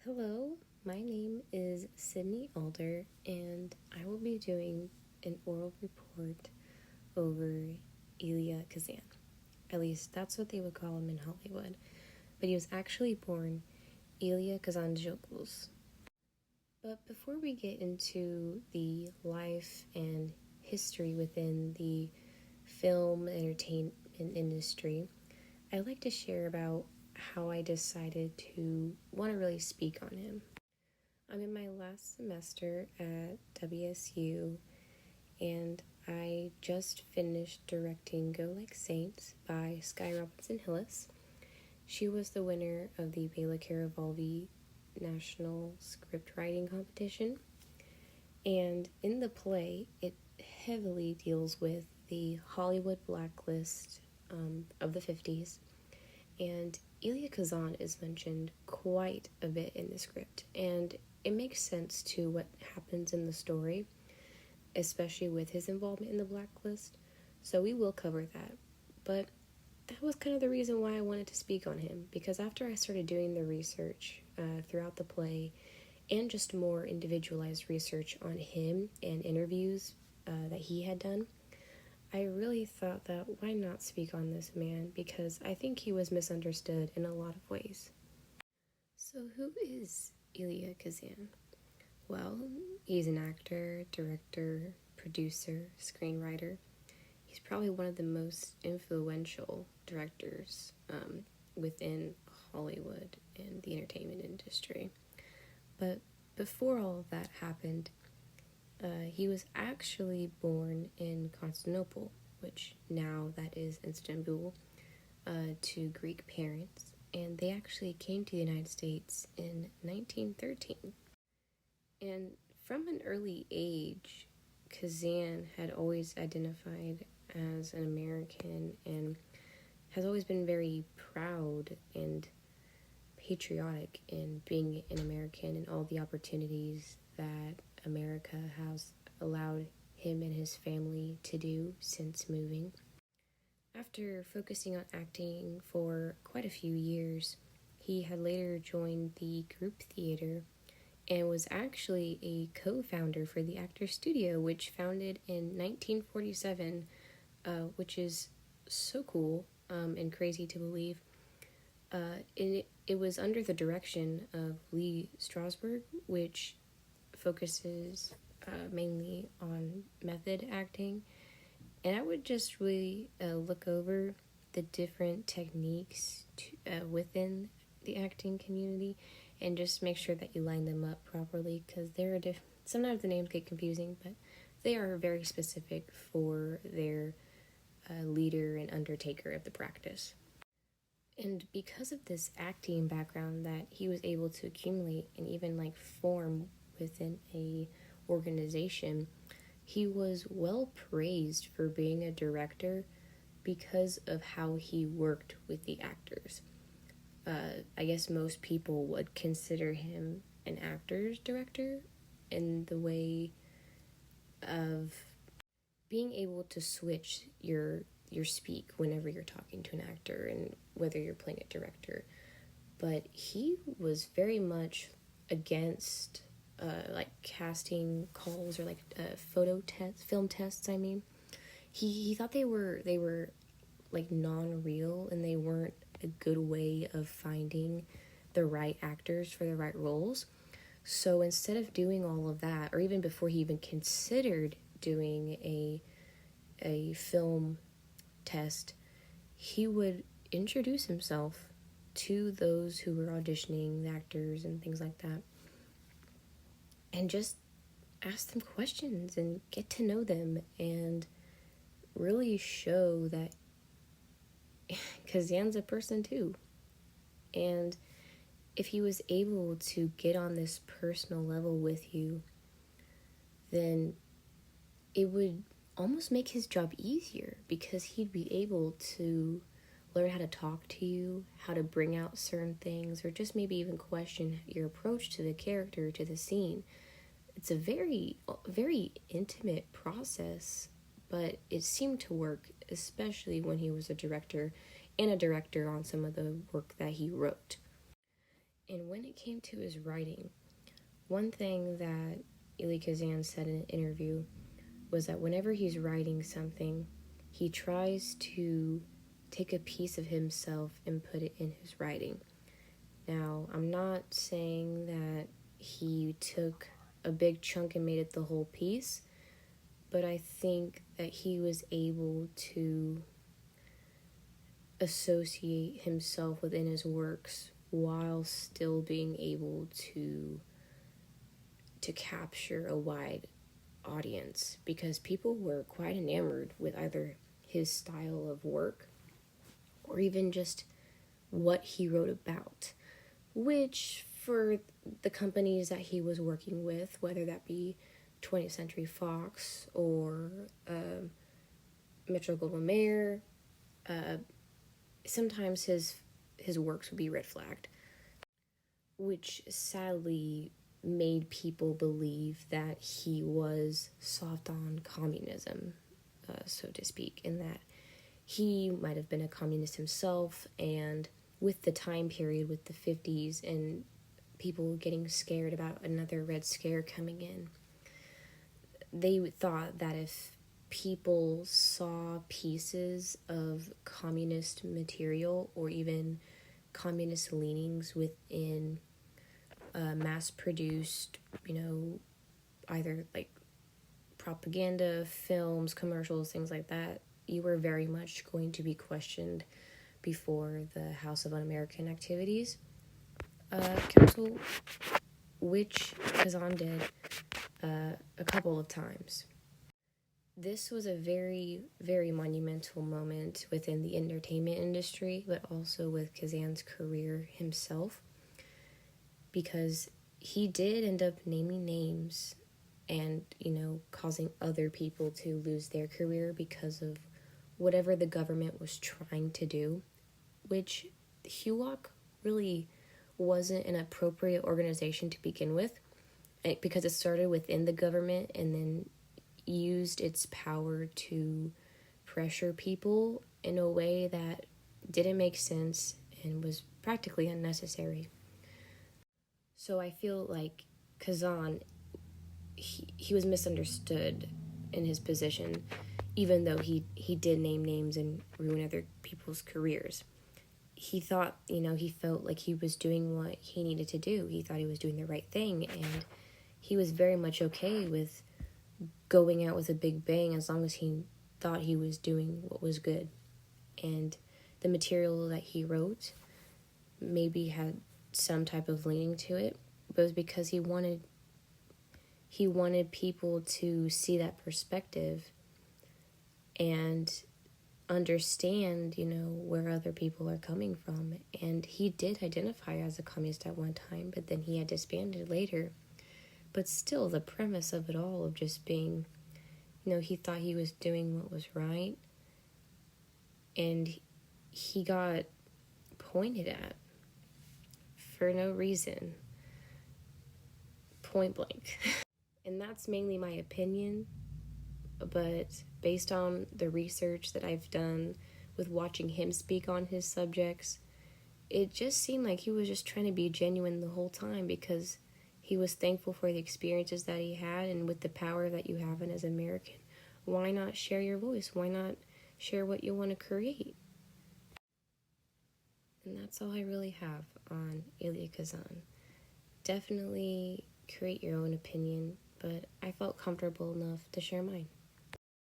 Hello, my name is Sydney Alder, and I will be doing an oral report over Elia Kazan. At least that's what they would call him in Hollywood. But he was actually born Elia Kazan. But before we get into the life and history within the film entertainment industry, I'd like to share about how I decided to want to really speak on him. I'm in my last semester at WSU, and I just finished directing Go Like Saints by Sky Robinson Hillis. She was the winner of the Bela Caravalvi National Script Writing Competition, and in the play, it heavily deals with the Hollywood blacklist of the 50s, and Elia Kazan is mentioned quite a bit in the script, and it makes sense to what happens in the story, especially with his involvement in the blacklist, so we will cover that. But that was kind of the reason why I wanted to speak on him, because after I started doing the research throughout the play and just more individualized research on him and interviews that he had done, I really thought that why not speak on this man, because I think he was misunderstood in a lot of ways. So who is Elia Kazan? Well, he's an actor, director, producer, screenwriter. He's probably one of the most influential directors within Hollywood and the entertainment industry. But before all of that happened, he was actually born in Constantinople, which now that is Istanbul, to Greek parents, and they actually came to the United States in 1913. And from an early age, Kazan had always identified as an American and has always been very proud and patriotic in being an American and all the opportunities that America has allowed him and his family to do since moving. After focusing on acting for quite a few years, he had later joined the group theater and was actually a co-founder for the Actors Studio, which founded in 1947, which is so cool and crazy to believe. It was under the direction of Lee Strasberg, which focuses mainly on method acting. And I would just really look over the different techniques within the acting community and just make sure that you line them up properly, because there are sometimes the names get confusing, but they are very specific for their leader and undertaker of the practice. And because of this acting background that he was able to accumulate and even form within a organization, he was well praised for being a director because of how he worked with the actors. I guess most people would consider him an actor's director in the way of being able to switch your speak whenever you're talking to an actor and whether you're playing a director. But he was very much against casting calls or film tests. I mean, he thought they were non-real, and they weren't a good way of finding the right actors for the right roles. So instead of doing all of that, or even before he even considered doing a film test, he would introduce himself to those who were auditioning, the actors and things like that, and just ask them questions and get to know them and really show that Kazan's a person too. And if he was able to get on this personal level with you, then it would almost make his job easier, because he'd be able to learn how to talk to you, how to bring out certain things, or just maybe even question your approach to the character, to the scene. It's a very, very intimate process, but it seemed to work, especially when he was a director and a director on some of the work that he wrote. And when it came to his writing, one thing that Elia Kazan said in an interview was that whenever he's writing something, he tries to take a piece of himself and put it in his writing. Now, I'm not saying that he took a big chunk and made it the whole piece, but I think that he was able to associate himself within his works while still being able to capture a wide audience, because people were quite enamored with either his style of work or even just what he wrote about, which for the companies that he was working with, whether that be 20th Century Fox or Metro-Goldwyn-Mayer, sometimes his works would be red flagged, which sadly made people believe that he was soft on communism, so to speak, in that he might have been a communist himself. And with the time period, with the 50s and people getting scared about another Red Scare coming in, they thought that if people saw pieces of communist material or even communist leanings within mass-produced, either like propaganda, films, commercials, things like that, you were very much going to be questioned before the House of Un-American Activities Council, which Kazan did a couple of times. This was a very, very monumental moment within the entertainment industry, but also with Kazan's career himself, because he did end up naming names and, causing other people to lose their career because of whatever the government was trying to do, which HUAC really wasn't an appropriate organization to begin with, because it started within the government and then used its power to pressure people in a way that didn't make sense and was practically unnecessary. So I feel like Kazan, he was misunderstood in his position, even though he did name names and ruin other people's careers. He thought, he felt like he was doing what he needed to do. He thought he was doing the right thing, and he was very much okay with going out with a big bang as long as he thought he was doing what was good. And the material that he wrote maybe had some type of leaning to it, but it was because he wanted people to see that perspective and understand, where other people are coming from. And he did identify as a communist at one time, but then he had disbanded later. But still, the premise of it all, of just being, he thought he was doing what was right, and he got pointed at for no reason, point blank. And that's mainly my opinion, but based on the research that I've done with watching him speak on his subjects, it just seemed like he was just trying to be genuine the whole time, because he was thankful for the experiences that he had. And with the power that you have as an American, why not share your voice? Why not share what you want to create? And that's all I really have on Elia Kazan. Definitely create your own opinion, but I felt comfortable enough to share mine.